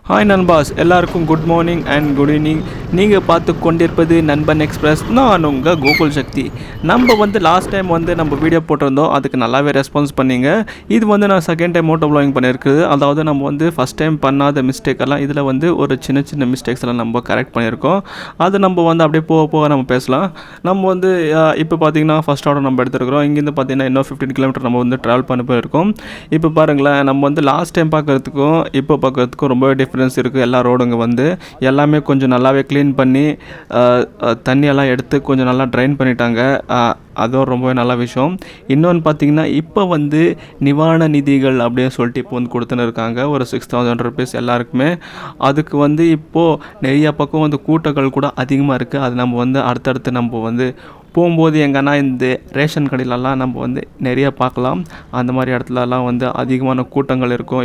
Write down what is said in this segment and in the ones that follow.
Hi நண்பாஸ், எல்லாருக்கும் good morning and good evening. நீங்கள் பார்த்து கொண்டிருப்பது நண்பன் எக்ஸ்பிரஸ். நான் உங்கள் கோகுல் சக்தி. நம்ம லாஸ்ட் டைம் நம்ம வீடியோ போட்டிருந்தோம், அதுக்கு நல்லாவே ரெஸ்பான்ஸ் பண்ணிங்க. இது நான் செகண்ட் டைம் மோட்டோ வ்ளாகிங் பண்ணியிருக்குது. அதாவது நம்ம ஃபஸ்ட் டைம் பண்ணாத மிஸ்டேக்கெல்லாம் இதில் ஒரு சின்ன சின்ன மிஸ்டேக்ஸ் எல்லாம் நம்ம கரெக்ட் பண்ணியிருக்கோம். அது நம்ம அப்படியே போக போக நம்ம பேசலாம். நம்ம இப்போ பார்த்தீங்கன்னா ஃபஸ்ட் ஆர்டர் நம்ம எடுத்துருக்கிறோம். இங்கேருந்து பார்த்தீங்கன்னா இன்னும் 15 கிலோமீட்டர் நம்ம ட்ராவல் பண்ண போயிருக்கோம். இப்போ பாருங்களேன், நம்ம லாஸ்ட் டைம் பார்க்குறதுக்கும் இப்போ பார்க்குறதுக்கும் ரொம்பவே டிஃப்ரென்ஸ் இருக்குது. எல்லா ரோடுங்க எல்லாமே கொஞ்சம் நல்லாவே க்ளீன் பண்ணி தண்ணியெல்லாம் எடுத்து கொஞ்சம் நல்லா ட்ரைன் பண்ணிட்டாங்க. அதுவும் ரொம்பவே நல்ல விஷயம். இன்னொன்று பார்த்திங்கன்னா, இப்போ நிவாரண நிதிகள் அப்படின்னு சொல்லிட்டு இப்போ கொடுத்துன்னு இருக்காங்க. ஒரு 6000 ருபீஸ் எல்லாருக்குமே. அதுக்கு இப்போது நிறைய பக்கம் கூட்டங்கள் கூட அதிகமாக இருக்குது. அது நம்ம அடுத்தடுத்து நம்ம போகும்போது எங்கன்னா இந்த ரேஷன் கடையிலலாம் நம்ம நிறைய பார்க்கலாம். அந்த மாதிரி இடத்துலலாம் அதிகமான கூட்டங்கள் இருக்கும்.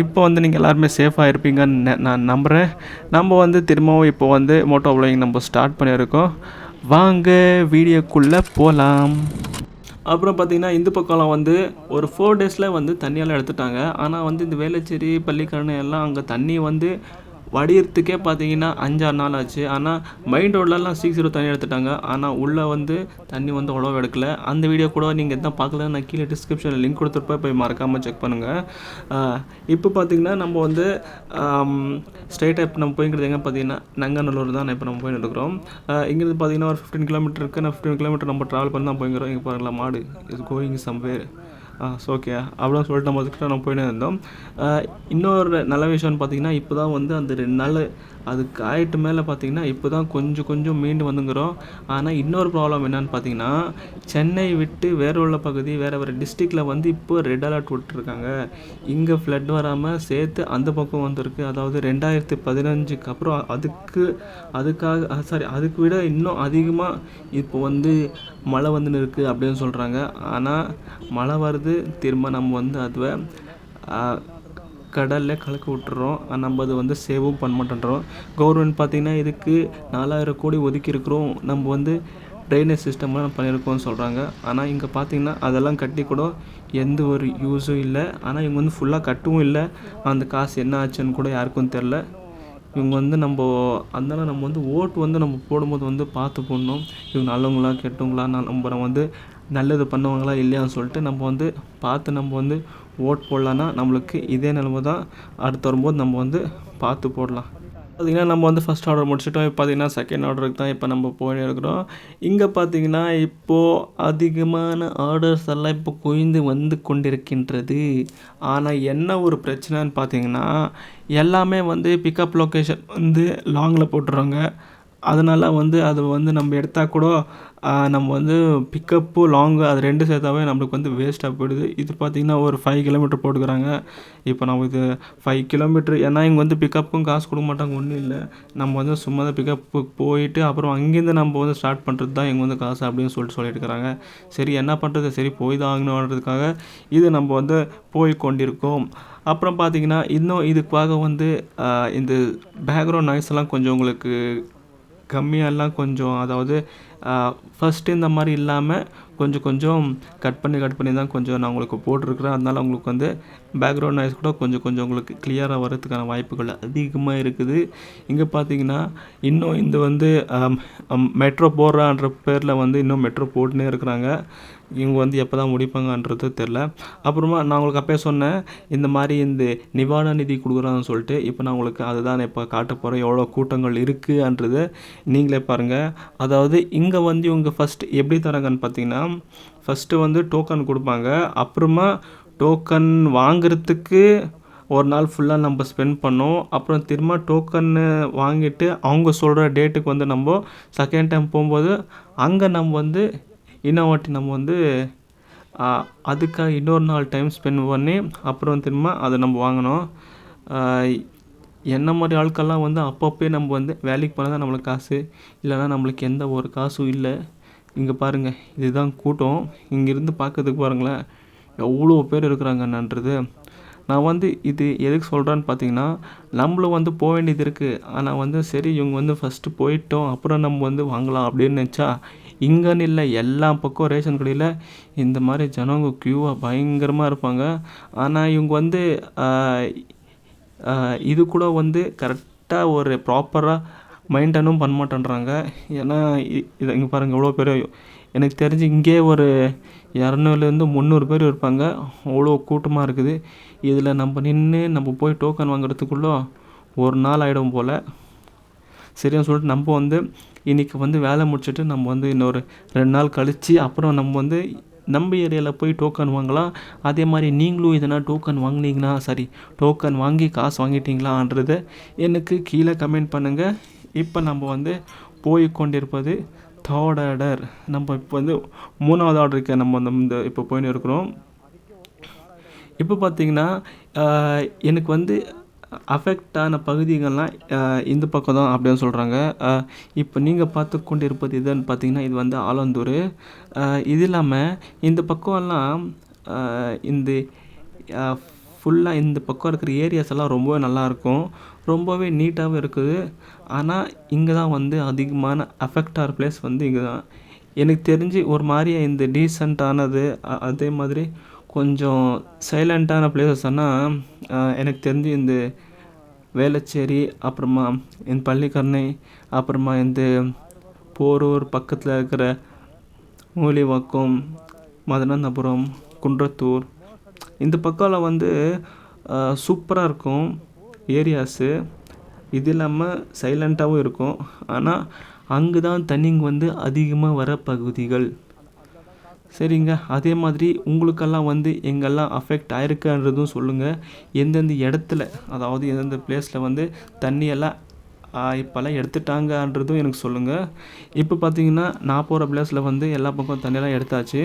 இப்போ நீங்கள் எல்லாருமே சேஃபாக இருப்பீங்கன்னு நான் நம்புகிறேன். நம்ம திரும்பவும் இப்போ மோட்டோ வ்ளாகிங் நம்ம ஸ்டார்ட் பண்ணியிருக்கோம். வாங்க வீடியோக்குள்ளே போகலாம். அப்புறம் பார்த்திங்கன்னா, இந்த பக்கம்லாம் ஒரு 4 டேஸில் தண்ணியெல்லாம் எடுத்துட்டாங்க. ஆனால் இந்த வேளச்சேரி பள்ளிக்கரணை எல்லாம் அங்கே தண்ணி வடிகிறதுக்கே பார்த்தீங்கன்னா 5-6 நாள் ஆச்சு. ஆனால் மெயின் ரோட்லலாம் சீக்கிரம் தண்ணி எடுத்துட்டாங்க. ஆனால் உள்ளே தண்ணி அவ்வளோ எடுக்கல. அந்த வீடியோ கூட நீங்கள் எதாவது பார்க்கல, நான் கீழே டிஸ்கிரிப்ஷனில் லிங்க் கொடுத்துருப்பேன், போய் மறக்காமல் செக் பண்ணுங்கள். இப்போ பார்த்தீங்கன்னா நம்ம ஸ்ட்ரைட்டாக இப்போ நம்ம போய்க்கிறது எங்கே பார்த்தீங்கன்னா நங்கநல்லூர் தான் இப்போ நம்ம போயின்னு இருக்கிறோம். இங்கேருந்து பார்த்தீங்கன்னா ஒரு 15 கிலோமீட்டர் இருக்குது. நான் 15 கிலோமீட்டர் நம்ம ட்ராவல் பண்ணி தான் போய்க்கிறோம். இங்கே பாருங்களா, மாடு இஸ் கோயிங் சம்வேர். ஓகே அப்படின்னு சொல்லிட்டு நம்ம போயின்னு இருந்தோம். இன்னொரு நல்ல விஷயம்னு பார்த்தீங்கன்னா, இப்போ தான் அந்த 2 நாள் அதுக்கு ஆயிட்டு மேலே பார்த்தீங்கன்னா இப்போ தான் கொஞ்சம் மீண்டு வந்துங்கிறோம். ஆனால் இன்னொரு ப்ராப்ளம் என்னென்னு பார்த்தீங்கன்னா, சென்னை விட்டு வேறு உள்ள பகுதி வேறு டிஸ்ட்ரிக்டில் இப்போ ரெட் அலர்ட் விட்டுருக்காங்க. இங்கே ஃப்ளட் வராமல் சேர்த்து அந்த பக்கம் வந்திருக்கு. அதாவது 2015க்கு அப்புறம் அதுக்கு விட இன்னும் அதிகமாக இப்போ மழை இருக்குது அப்படின்னு சொல்கிறாங்க. ஆனால் மழை வருது, திரும்ப நம்ம அதுவை கடலில் கலக்க விட்டுறோம். நம்ம அது சேவும் பண்ண மாட்டேன்றோம். கவர்மெண்ட் பார்த்திங்கன்னா இதுக்கு 4000 கோடி ஒதுக்கி இருக்கிறோம். நம்ம ட்ரைனேஜ் சிஸ்டம்லாம் பண்ணியிருக்கோம்னு சொல்கிறாங்க. ஆனால் இங்கே பார்த்திங்கன்னா அதெல்லாம் கட்டி கூட எந்த ஒரு யூஸும் இல்லை. ஆனால் இவங்க ஃபுல்லாக கட்டவும் இல்லை. அந்த காசு என்ன ஆச்சுன்னு கூட யாருக்கும் தெரில. இவங்க நம்ம அதனால் நம்ம ஓட்டு நம்ம போடும்போது பார்த்து போடணும். இவங்க நல்லவங்களா கெட்டவங்களா, நம்ம நல்லது பண்ணுவாங்களா இல்லையான்னு சொல்லிட்டு நம்ம பார்த்து நம்ம ஓட் போடலான்னா நம்மளுக்கு இதே நிலைமை தான். அடுத்து வரும்போது நம்ம பார்த்து போடலாம். பார்த்திங்கன்னா நம்ம ஃபஸ்ட் ஆர்டர் முடிச்சிட்டோம். இப்போ பார்த்திங்கன்னா செகண்ட் ஆர்டருக்கு தான் இப்போ நம்ம போயிருக்கிறோம். இங்கே பார்த்திங்கன்னா இப்போது அதிகமான ஆர்டர்ஸ் எல்லாம் இப்போ குவிந்து கொண்டிருக்கின்றது. ஆனால் என்ன ஒரு பிரச்சனைன்னு பார்த்திங்கன்னா, எல்லாமே பிக்கப் லொக்கேஷன் லாங்கில் போட்டுறாங்க. அதனால் அது நம்ம எடுத்தால் கூட நம்ம பிக்கப்பு லாங்கு அது 2 சேர்த்தாவே நம்மளுக்கு வேஸ்ட்டாக போயிடுது. இது பார்த்திங்கன்னா ஒரு 5 கிலோமீட்டர் போட்டுக்கிறாங்க. இப்போ நம்ம இது 5 கிலோமீட்டர், ஏன்னா இங்கே பிக்கப்புக்கும் காசு கொடுக்க மாட்டாங்க, ஒன்றும் இல்லை. நம்ம சும்மா தான் பிக்கப்புக்கு போயிட்டு அப்புறம் அங்கேருந்து நம்ம ஸ்டார்ட் பண்ணுறது தான் இங்கே காசு அப்படின்னு சொல்லிட்டு இருக்கிறாங்க. சரி, என்ன பண்ணுறது, சரி போய் தான் ஆகணுன்றதுக்காக இது நம்ம போய் கொண்டிருக்கோம். அப்புறம் பார்த்திங்கன்னா இன்னும் இதுக்காக இந்த பேக்ரவுண்ட் நாய்ஸ் எல்லாம் கொஞ்சம் உங்களுக்கு கம்மியாலாம் கொஞ்சம், அதாவது ஃபஸ்ட்டு இந்த மாதிரி இல்லாமல் கொஞ்சம் கட் பண்ணி தான் கொஞ்சம் நான் உங்களுக்கு போட்டிருக்கிறேன். அதனால் உங்களுக்கு பேக்ரவுண்ட் நாய்ஸ் கூட கொஞ்சம் உங்களுக்கு கிளியராக வரதுக்கான வாய்ப்புகள் அதிகமாக இருக்குது. இங்கே பார்த்தீங்கன்னா இன்னும் இந்த மெட்ரோ போடுறான்ற பேரில் இன்னும் மெட்ரோ போட்டுனே இருக்கிறாங்க. இவங்க எப்போ தான் முடிப்பாங்கன்றது தெரில. அப்புறமா நான் உங்களுக்கு அப்பயே சொன்னேன், இந்த மாதிரி இந்த நிவாரண நிதி கொடுக்குறான்னு சொல்லிட்டு. இப்போ நான் உங்களுக்கு அதுதான் இப்போ காட்ட போகிறேன், எவ்வளோ கூட்டங்கள் இருக்குன்றது நீங்களே பாருங்கள். அதாவது இங்கே இவங்க ஃபஸ்ட்டு எப்படி தராங்கன்னு பார்த்தீங்கன்னா, ஃபஸ்ட்டு டோக்கன் கொடுப்பாங்க. அப்புறமா டோக்கன் வாங்கிறதுக்கு ஒரு நாள் ஃபுல்லாக நம்ம ஸ்பெண்ட் பண்ணோம். அப்புறம் திரும்ப டோக்கன்னு வாங்கிட்டு அவங்க சொல்கிற டேட்டுக்கு நம்ம செகண்ட் டைம் போகும்போது அங்கே நம்ம இன்னொவாட்டி நம்ம அதுக்காக இன்னொரு நாள் டைம் ஸ்பெண்ட் பண்ணி அப்புறம் திரும்ப அதை நம்ம வாங்கினோம். என்ன மாதிரி ஆட்கள்லாம் அப்பப்போ நம்ம வேலைக்கு போனால் தான் நம்மளுக்கு காசு, இல்லைனா நம்மளுக்கு எந்த ஒரு காசும் இல்லை. இங்கே பாருங்கள், இதுதான் கூட்டம். இங்கேருந்து பார்க்கறதுக்கு பாருங்களேன் எவ்வளோ பேர் இருக்கிறாங்கன்றது. நான் இது எதுக்கு சொல்கிறேன்னு பார்த்தீங்கன்னா, நம்மளும் போக வேண்டியது இருக்குது. ஆனால் சரி இவங்க ஃபஸ்ட்டு போயிட்டோம் அப்புறம் நம்ம வாங்கலாம் அப்படின்னு நினச்சா, இங்கேன்னு இல்லை, எல்லா பக்கம் ரேஷன் கடையில் இந்த மாதிரி ஜனங்க க்யூவாக பயங்கரமாக இருப்பாங்க. ஆனால் இவங்க இது கூட வந்து கரெக்டாக ஒரு ப்ராப்பராக மெயின்டனும் பண்ண மாட்டேன்றாங்க. ஏன்னா இது இங்கே பாருங்கள் எவ்வளோ பேர், எனக்கு தெரிஞ்சு இங்கே ஒரு 200லேருந்து 300 பேர் இருப்பாங்க. அவ்வளோ கூட்டமாக இருக்குது. இதில் நம்ம நின்று நம்ம போய் டோக்கன் வாங்குறதுக்குள்ளே ஒரு நாள் ஆகிடும் போல். சரின்னு சொல்லிட்டு நம்ம வந்து இன்றைக்கி வந்து வேலை முடிச்சுட்டு நம்ம வந்து இன்னொரு 2 நாள் கழித்து அப்புறம் நம்ம வந்து நம்ம ஏரியாவில் போய் டோக்கன் வாங்கலாம். அதே மாதிரி நீங்களும் எதனா டோக்கன் வாங்கினீங்கன்னா சரி, டோக்கன் வாங்கி காசு வாங்கிட்டீங்களான்றதை எனக்கு கீழே கமெண்ட் பண்ணுங்கள். இப்போ நம்ம வந்து போய் கொண்டிருப்பது தேர்ட் ஆர்டர். நம்ம இப்போ வந்து 3வது ஆர்டருக்கு நம்ம இந்த இப்போ போயின்னு இருக்கிறோம். இப்போ பார்த்திங்கன்னா எனக்கு வந்து அஃபெக்ட் ஆன பகுதிகள்லாம் இந்த பக்கம் தான் அப்படின்னு சொல்கிறாங்க. இப்போ நீங்கள் பார்த்து கொண்டு இருப்பது இதுன்னு பார்த்தீங்கன்னா இது வந்து ஆலந்தூர். இது இல்லாமல் இந்த பக்கம்லாம் இந்த ஃபுல்லாக இந்த பக்கம் இருக்கிற ஏரியாஸ் எல்லாம் ரொம்பவே நல்லாயிருக்கும், ரொம்பவே நீட்டாகவும் இருக்குது. ஆனால் இங்கே தான் வந்து அதிகமான அஃபெக்ட் ஆகிற பிளேஸ் வந்து இங்கே தான். எனக்கு தெரிஞ்சு ஒரு மாதிரியா இந்த டீசெண்டானது அதே மாதிரி கொஞ்சம் சைலண்ட்டான பிளேசஸ்னால் எனக்கு தெரிஞ்சு இந்த வேளச்சேரி, அப்புறமா இந்த பள்ளிக்கரணை, அப்புறமா இந்த போரூர் பக்கத்தில் இருக்கிற மூலிவாக்கம், மதனந்தபுரம், குன்றத்தூர், இந்த பக்கம்லாம் வந்து சூப்பராக இருக்கும் ஏரியாஸு. இது இல்லாமல் சைலண்ட்டாகவும் இருக்கும். ஆனால் அங்கே தான் தண்ணிங்க வந்து அதிகமாக வர பகுதிகள். சரிங்க, அதே மாதிரி உங்களுக்கெல்லாம் வந்து எங்கெல்லாம் அஃபெக்ட் ஆயிருக்குன்றதும் சொல்லுங்கள். எந்தெந்த இடத்துல, அதாவது எந்தெந்த பிளேஸில் வந்து தண்ணியெல்லாம் இப்போல்லாம் எடுத்துட்டாங்கன்றதும் எனக்கு சொல்லுங்கள். இப்போ பார்த்தீங்கன்னா நான் போகிற பிளேஸில் வந்து எல்லா பக்கம் தண்ணியெல்லாம் எடுத்தாச்சு.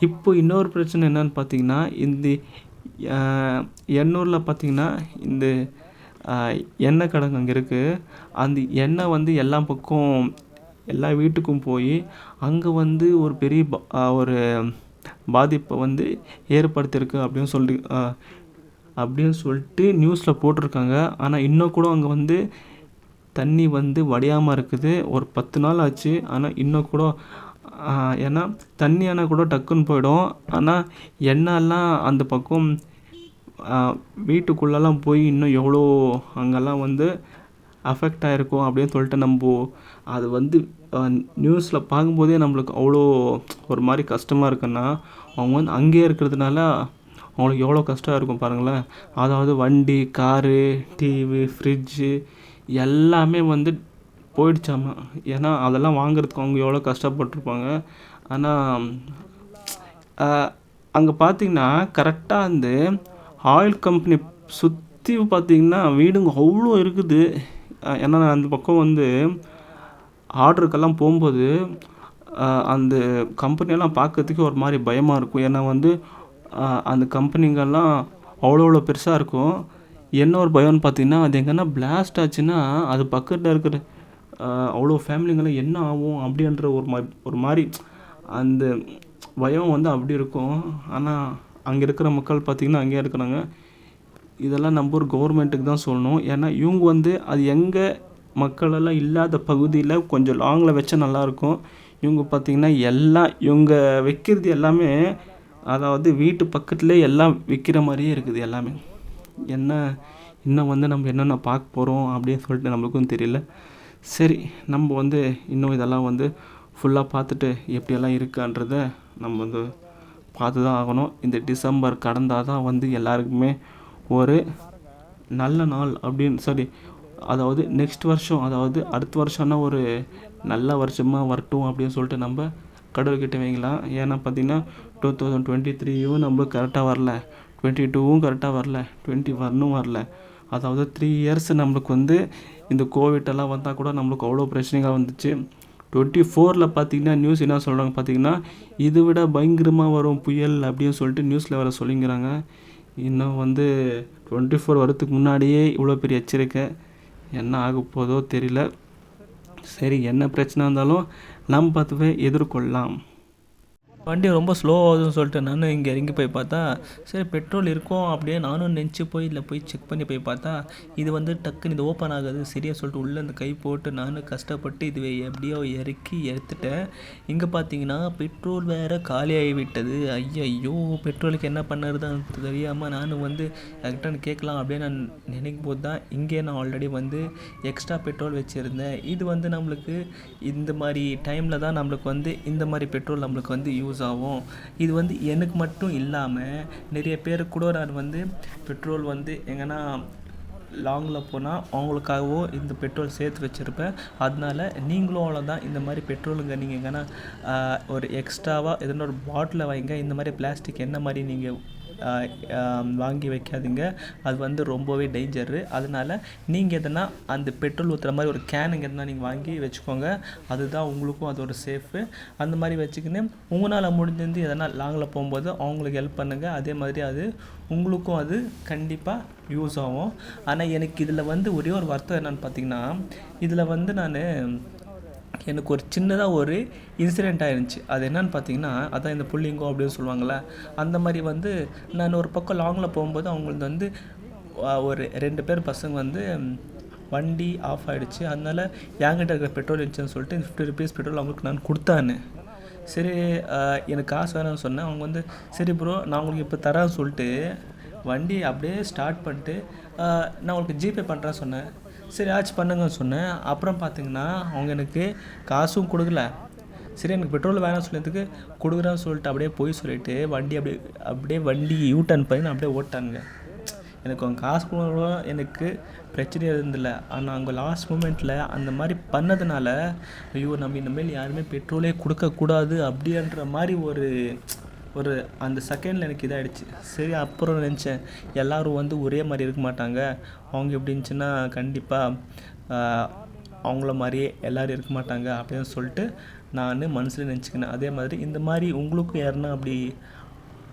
இப்போ இன்னொரு பிரச்சனை என்னன்னு பார்த்தீங்கன்னா, இந்த எண்ணூரில் பார்த்தீங்கன்னா இந்த எண்ணெய் கிடங்கு அங்கே இருக்குது. அந்த எண்ணெய் வந்து எல்லா பக்கம் எல்லா வீட்டுக்கும் போய் அங்கே வந்து ஒரு பெரிய ஒரு பாதிப்பை வந்து ஏற்படுத்தியிருக்கு அப்படின்னு சொல்லிட்டு நியூஸில் போட்டிருக்காங்க. ஆனால் இன்னும் கூட அங்கே வந்து தண்ணி வந்து வடியாமல் இருக்குது. ஒரு 10 நாள் ஆச்சு. ஆனால் இன்னும் கூட ஏன்னா தண்ணியானா கூட டக்குன்னு போயிடும். ஆனால் எண்ணெய்லாம் அந்த பக்கம் வீட்டுக்குள்ளெல்லாம் போய் இன்னும் எவ்வளோ அங்கெல்லாம் வந்து அஃபெக்ட் ஆகிருக்கும் அப்படின்னு சொல்லிட்டு நம்ம அது வந்து நியூஸில் பார்க்கும்போதே நம்மளுக்கு அவ்வளோ ஒரு மாதிரி கஷ்டமாக இருக்குன்னா, அவங்க வந்து அங்கேயே இருக்கிறதுனால அவங்களுக்கு எவ்வளோ கஷ்டம் இருக்கும் பாருங்களேன். அதாவது வண்டி, காரு, டிவி, ஃப்ரிட்ஜு எல்லாமே வந்து போயிடுச்சாமா. ஏன்னா அதெல்லாம் வாங்குறதுக்கு அவங்க எவ்வளோ கஷ்டப்பட்டுருப்பாங்க. ஆனால் அங்கே பார்த்திங்கன்னா கரெக்டாக அந்த ஆயில் கம்பெனி சுற்றி பார்த்திங்கன்னா வீடுங்க அவ்வளோ இருக்குது. ஏன்னா நான் அந்த பக்கம் வந்து ஆர்டருக்கெல்லாம் போகும்போது அந்த கம்பெனியெல்லாம் பார்க்கறதுக்கே ஒரு மாதிரி பயமாக இருக்கும். ஏன்னா வந்து அந்த கம்பெனிங்கெல்லாம் அவ்வளோ பெருசாக இருக்கும். என்ன ஒரு பயம்னு பார்த்திங்கன்னா, அது எங்கன்னா பிளாஸ்ட் ஆச்சுன்னா அது பக்கத்தில் இருக்கிற அவ்வளோ ஃபேமிலிங்கெல்லாம் என்ன ஆகும் அப்படின்ற ஒரு மாதிரி அந்த பயம் வந்து அப்படி இருக்கும். ஆனால் அங்கே இருக்கிற மக்கள் பார்த்திங்கன்னா அங்கேயே இருக்கிறாங்க. இதெல்லாம் நம்ம ஒரு கவர்மெண்ட்டுக்கு தான் சொல்லணும். ஏன்னா இவங்க வந்து அது எங்கே மக்களெல்லாம் இல்லாத பகுதியில் கொஞ்சம் லாங்கில் வச்சா நல்லாயிருக்கும். இவங்க பார்த்திங்கன்னா எல்லாம் இவங்க வைக்கிறது எல்லாமே, அதாவது வீட்டு பக்கத்துலேயே எல்லாம் விற்கிற மாதிரியே இருக்குது எல்லாமே. என்ன இன்னும் வந்து நம்ம என்னென்ன பார்க்க போகிறோம் அப்படின்னு சொல்லிட்டு நம்மளுக்கும் தெரியல. சரி, நம்ம வந்து இன்னும் இதெல்லாம் வந்து ஃபுல்லாக பார்த்துட்டு எப்படியெல்லாம் இருக்குன்றதை நம்ம வந்து பார்த்து தான் ஆகணும். இந்த டிசம்பர் கடந்தால் தான் வந்து எல்லாருக்குமே ஒரு நல்ல நாள் அப்படின்னு அதாவது நெக்ஸ்ட் வருஷம், அதாவது அடுத்த வருஷம்னா ஒரு நல்ல வருஷமாக வரட்டும் அப்படின்னு சொல்லிட்டு நம்ம கடவுள்கிட்ட வைங்களாம். ஏன்னா பார்த்திங்கன்னா 2023யும் நம்மளுக்கு கரெக்டாக வரல, 22வும் கரெக்டாக வரல, 21ம் வரல. அதாவது 3 இயர்ஸ் நம்மளுக்கு வந்து இந்த கோவிட்டெல்லாம் வந்தால் கூட நம்மளுக்கு அவ்வளோ பிரச்சனைகள் வந்துச்சு. 24ல் பார்த்திங்கன்னா நியூஸ் என்ன சொல்கிறாங்க பார்த்திங்கன்னா, இதை விட பயங்கரமாக வரும் புயல் அப்படின்னு சொல்லிட்டு நியூஸில் வர சொல்லிங்கிறாங்க. இன்னும் வந்து 24 வரதுக்கு முன்னாடியே இவ்வளோ பெரிய எச்சரிக்கை. என்ன ஆக போதோ தெரியல. சரி, என்ன பிரச்சனை இருந்தாலும் நம்ம பார்த்துவே எதிர்கொள்ளலாம். வண்டி ரொம்ப ஸ்லோவாகுதுன்னு சொல்லிட்டு நானும் இங்கே இறங்கி போய் பார்த்தா, சரி பெட்ரோல் இருக்கும் அப்படியே நானும் நினச்சி போய் இல்லை போய் செக் பண்ணி போய் பார்த்தா, இது வந்து டக்குன்னு இது ஓப்பன் ஆகாது சரியா சொல்லிட்டு உள்ளே இந்த கை போட்டு நானும் கஷ்டப்பட்டு இதுவே எப்படியோ இறக்கி எடுத்துட்டேன். இங்கே பார்த்தீங்கன்னா பெட்ரோல் வேறு காலியாகி விட்டது. ஐயையோ! பெட்ரோலுக்கு என்ன பண்ணுறதுன்னு தெரியாமல் நானும் வந்து யார்கிட்ட கேட்கலாம் அப்படின்னு நான் நினைக்கும் போது தான் இங்கே நான் ஆல்ரெடி வந்து எக்ஸ்ட்ரா பெட்ரோல் வச்சுருந்தேன். இது வந்து நம்மளுக்கு இந்த மாதிரி டைமில் தான் நம்மளுக்கு வந்து இந்த மாதிரி பெட்ரோல் நம்மளுக்கு வந்து யூஸ் ஆகும். இது வந்து எனக்கு மட்டும் இல்லாமல் நிறைய பேருக்கு கூட நான் வந்து பெட்ரோல் வந்து எங்கன்னா லாங்கில் போனால் அவங்களுக்காகவோ இந்த பெட்ரோல் சேர்த்து வச்சுருப்பேன். அதனால நீங்களும் அவ்வளோதான் இந்த மாதிரி பெட்ரோலுங்க நீங்கள் எங்கன்னா ஒரு எக்ஸ்ட்ராவாக எதனா ஒரு பாட்டிலை வைங்க. இந்த மாதிரி பிளாஸ்டிக் என்ன மாதிரி நீங்கள் வாங்கி வைக்காதீங்க. அது வந்து ரொம்பவே டேஞ்சரு. அதனால் நீங்கள் எதனா அந்த பெட்ரோல் ஊற்றுற மாதிரி ஒரு கேனுங்க எதனா நீங்கள் வாங்கி வச்சுக்கோங்க. அதுதான் உங்களுக்கும் அது ஒரு சேஃபு. அந்த மாதிரி வச்சுக்கின்னு உங்களால் முடிஞ்சிருந்து எதனா லாங்கில் போகும்போது அவங்களுக்கு ஹெல்ப் பண்ணுங்கள். அதே மாதிரி அது உங்களுக்கும் அது கண்டிப்பாக யூஸ் ஆகும். ஆனால் எனக்கு இதில் வந்து ஒரே ஒரு வருத்தம் என்னென்னு பார்த்தீங்கன்னா, இதில் வந்து எனக்கு ஒரு சின்னதாக ஒரு இன்சிடெண்ட் ஆயிருந்துச்சு. அது என்னன்னு பார்த்தீங்கன்னா, அதான் இந்த புல்லிங்கோ அப்படின்னு சொல்லுவாங்கள்ல, அந்த மாதிரி வந்து நான் ஒரு பக்கம் லாங்கில் போகும்போது அவங்களுக்கு வந்து ஒரு 2 பேர் பசங்க வந்து வண்டி ஆஃப் ஆகிடுச்சு. அதனால் என்கிட்ட இருக்கிற பெட்ரோல் இருந்துச்சுன்னு சொல்லிட்டு 50 ருபீஸ் பெட்ரோல் அவங்களுக்கு நான் கொடுத்தானு. சரி எனக்கு காசு வேணும்னு சொன்னேன். அவங்க வந்து சரி ப்ரோ நான் உங்களுக்கு இப்போ தரேன்னு சொல்லிட்டு வண்டி அப்படியே ஸ்டார்ட் பண்ணிட்டு நான் உங்களுக்கு ஜிபே பண்ணுறேன்னு சொன்னேன். சரி ஆச்சு பண்ணுங்கன்னு சொன்னேன். அப்புறம் பார்த்திங்கன்னா அவங்க எனக்கு காசும் கொடுக்கல. சரி எனக்கு பெட்ரோல் வேணாம்னு சொல்லியதுக்கு கொடுக்குறேன்னு சொல்லிட்டு அப்படியே போய் சொல்லிவிட்டு வண்டி அப்படியே வண்டி யூட்டர்ன் பண்ணி அப்படியே ஓட்டானுங்க. எனக்கு அவங்க காசு கொடுக்குறோம் எனக்கு பிரச்சனையே இருந்தில்ல. ஆனால் அவங்க லாஸ்ட் மூமெண்ட்டில் அந்த மாதிரி பண்ணதுனால ஐயோ நம்ம இனிமேல் யாருமே பெட்ரோலே கொடுக்கக்கூடாது அப்படின்ற மாதிரி ஒரு அந்த செகண்டில் எனக்கு இதாகிடுச்சு. சரி அப்புறம் நினச்சேன் எல்லோரும் வந்து ஒரே மாதிரி இருக்க மாட்டாங்க. அவங்க எப்படி இருந்துச்சுன்னா கண்டிப்பாக அவங்கள மாதிரியே எல்லோரும் இருக்க மாட்டாங்க அப்படின்னு சொல்லிட்டு நான் மனசில் நினச்சிக்கினேன். அதே மாதிரி இந்த மாதிரி உங்களுக்கும் யாருன்னா அப்படி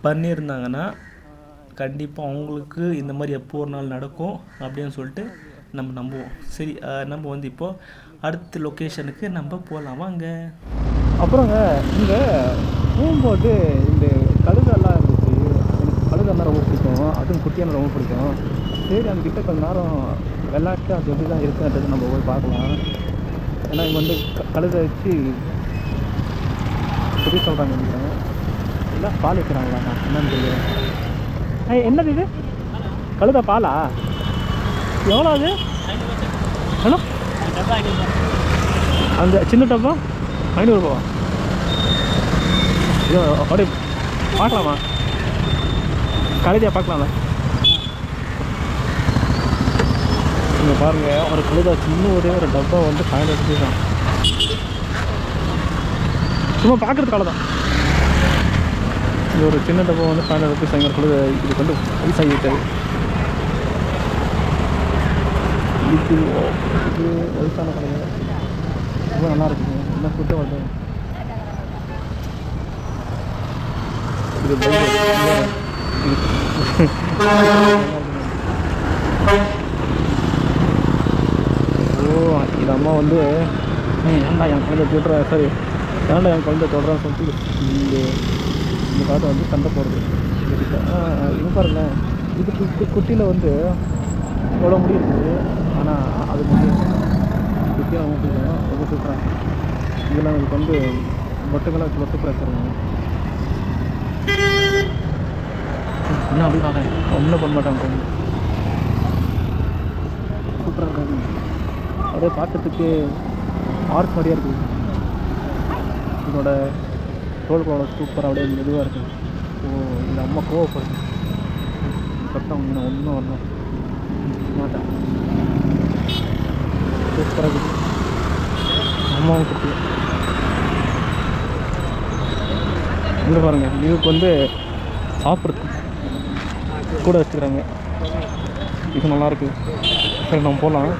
பண்ணியிருந்தாங்கன்னா கண்டிப்பாக அவங்களுக்கு இந்த மாதிரி எப்போ ஒரு நாள் நடக்கும் அப்படின்னு சொல்லிட்டு நம்ம நம்புவோம். சரி நம்ம வந்து இப்போது அடுத்த லொக்கேஷனுக்கு நம்ம போகலாம் வாங்க. அப்புறங்க இங்கே போகும்போது இந்த கழுதெல்லாம் இருந்துச்சு. எனக்கு கழுதெல்லாம் ரொம்ப பிடிக்கும். அதுவும் குட்டியான ரொம்ப பிடிக்கும். சரி அந்த கிட்ட கொஞ்சம் நேரம் விளையாட்டு அது எப்படி தான் இருக்குன்றது நம்ம போய் பார்க்கலாம். ஏன்னா இங்கே வந்து கழுதை வச்சு எப்படி சொல்கிறாங்க இல்லை பால் வைக்கிறாங்களா என்னன்னு தெரியும். என்னது இது கழுதை பாலா? எவ்வளோ அது? ஹலோ அந்த சின்ன டப்பா 500 ரூபாவா? ஐயோ அப்படியே பார்க்கலாமா? கழுதையாக பார்க்கலாமா? இங்கே பாருங்கள் ஒரு கழுதை சின்ன ஒரு டப்பா வந்து 500 ரூபாய் தான். சும்மா பார்க்குறது கழுதை தான். இது ஒரு சின்ன டப்பா வந்து 500 ரூபாய். எங்கள் கழுதை இதுக்கு வந்து வயசாகி விட்டது. இது வயசான கழுதை ரொம்ப நல்லா இருக்குங்க. என்ன ஃபுட்டு வருது இது ஓ இது அம்மா வந்து ஏன்டா என் குழந்தை தொடுற சரி ஏன்டா என் குழந்தை தொடுறான்னு சொல்லிட்டு இந்த காட்டை வந்து சண்டை போடுறது. இது பாருங்களேன் இது குட்டியில் வந்து எவ்வளோ முடி இருக்குது. ஆனால் அது முடியும் குட்டியாக ரொம்ப பிடிக்கும். ரொம்ப சூப்பராக இதெல்லாம் இதுக்கு வந்து மொட்டைகளாக இவ்வளோ சூப்பராக வச்சுருக்காங்க. இன்னும் அப்படி பார்க்குறேன் ஒன்றும் பண்ண மாட்டாங்க. சூப்பராக இருக்காங்க. அப்படியே பார்க்கறதுக்கு ஆர்ட் மாதிரியாக இருக்குது. இதோட தோல்களோட சூப்பராக அப்படியே மெதுவாக இருக்குது. ஓ இந்த அம்மா கோவப்படுது கரெக்டாக ஒன்றும் வரணும் மாட்டேன். சூப்பராக இருக்குது அம்மாவும் குட்டி. இங்கே பாருங்கள் இதுக்கு வந்து சாப்பிட்றது கூட வச்சுக்கிறாங்க. இது நல்லாயிருக்கு. சரி நம்ம போகலாம்.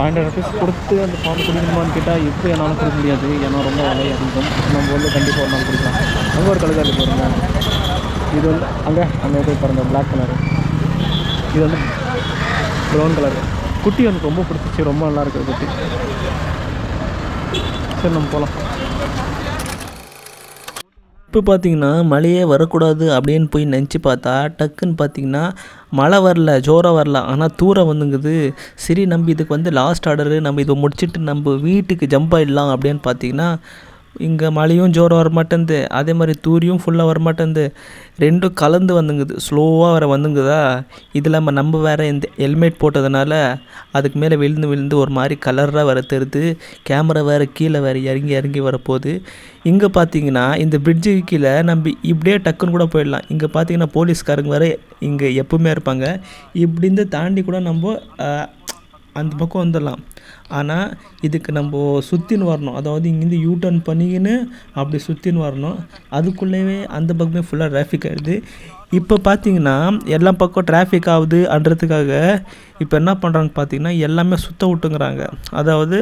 500 ருபீஸ் கொடுத்து அந்த பால் குடிக்கணுமான்னு கேட்டால் இப்போ என்னால் குடிக்க முடியாது. ஏன்னா ரொம்ப விலை அதிகம். நம்ம வந்து கண்டிப்பாக ஒரு நாள் குடிக்கலாம். அங்கே ஒரு கழுதாடி பாருங்கள். இது வந்து அங்கே போய் பாருங்கள் பிளாக் கலரு. இது வந்து ப்ரௌன் கலரு. குட்டி எனக்கு ரொம்ப பிடிச்சிச்சு. ரொம்ப நல்லா இருக்குது குட்டி. சரி நம்ம போகலாம். இப்போ பார்த்தீங்கன்னா மழையே வரக்கூடாது அப்படின்னு போய் நினச்சி பார்த்தா டக்குன்னு பார்த்தீங்கன்னா மழை வரல, ஜோராக வரல, ஆனால் தூரம் வந்துங்குது. சரி நம்ம இதுக்கு வந்து லாஸ்ட் ஆர்டரு, நம்ம இதை முடிச்சுட்டு நம்ம வீட்டுக்கு ஜம்ப் ஆகிடலாம் அப்படின்னு பார்த்தீங்கன்னா இங்கே மழையும் ஜோரம் வரமாட்டேங்குது, அதே மாதிரி தூரியும் ஃபுல்லாக வரமாட்டேங்குது. ரெண்டும் கலந்து வந்துங்குது, ஸ்லோவாக வர வந்துங்குதா. இதில் நம்ம வேறு இந்த ஹெல்மெட் போட்டதுனால அதுக்கு மேலே விழுந்து ஒரு மாதிரி கலராக வர தெரியுது. கேமரா வேறு கீழே வேறு இறங்கி வரப்போகுது. இங்கே பார்த்தீங்கன்னா இந்த பிரிட்ஜுக்கு கீழே நம்ம இப்படியே டக்குன்னு கூட போயிடலாம். இங்கே பார்த்தீங்கன்னா போலீஸ்காரங்க வேறு இங்கே எப்பவுமே இருப்பாங்க. இப்படிந்து தாண்டி கூட நம்ம அந்த பக்கம் வந்துடலாம். ஆனால் இதுக்கு நம்ம சுற்றின்னு வரணும், அதாவது இங்கேருந்து யூ டர்ன் பண்ணிக்கின்னு அப்படி சுற்றின்னு வரணும். அதுக்குள்ளேயே அந்த பக்கமே ஃபுல்லாக டிராஃபிக் ஆகிடுது. இப்போ பார்த்தீங்கன்னா எல்லா பக்கம் டிராஃபிக் ஆகுதுன்றதுக்காக இப்போ என்ன பண்ணுறாங்க பார்த்தீங்கன்னா எல்லாமே சுற்ற விட்டுங்கிறாங்க. அதாவது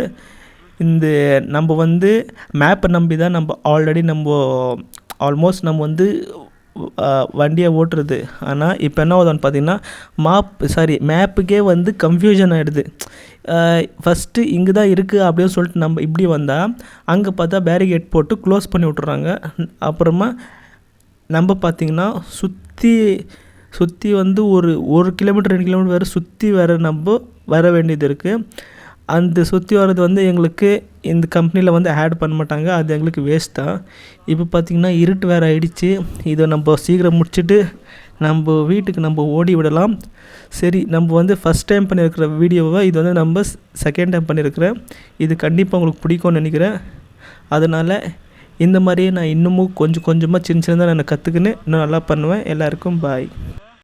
இந்த நம்ம வந்து மேப்பை நம்பி தான் நம்ம ஆல்மோஸ்ட் நம்ம வந்து வண்டியை ஓட்டுறது. ஆனால் இப்போ என்ன ஆகுதுன்னு பார்த்தீங்கன்னா மேப்புக்கே வந்து கன்ஃபியூஷன் ஆகிடுது. ஃபஸ்ட்டு இங்கே தான் இருக்குது அப்படின்னு சொல்லிட்டு நம்ம இப்படி வந்தால் அங்கே பார்த்தா பேரிகேட் போட்டு க்ளோஸ் பண்ணி விட்டுறாங்க. அப்புறமா நம்ம பார்த்திங்கன்னா சுற்றி வந்து ஒரு கிலோமீட்டர் 2 கிலோமீட்டர் வேறு சுற்றி நம்ம வர வேண்டியது இருக்குது. அந்த சுற்றி வர்றது வந்து எங்களுக்கு இந்த கம்பெனியில் வந்து ஆட் பண்ண மாட்டாங்க, அது எங்களுக்கு வேஸ்ட் தான். இப்போ பார்த்திங்கன்னா இருட்டு வேறு ஆகிடுச்சு. இதை நம்ம சீக்கிரம் முடிச்சுட்டு நம்ம வீட்டுக்கு நம்ம ஓடி விடலாம். சரி, நம்ம வந்து ஃபஸ்ட் டைம் பண்ணியிருக்கிற வீடியோவை இது வந்து நம்ம செகண்ட் டைம் பண்ணியிருக்கிறேன். இது கண்டிப்பாக உங்களுக்கு பிடிக்கும்னு நினைக்கிறேன். அதனால் இந்த மாதிரியே நான் இன்னமும் கொஞ்சமாக சின்னதாக நான் கற்றுக்கின்னு இன்னும் நல்லா பண்ணுவேன். எல்லாருக்கும் பாய்.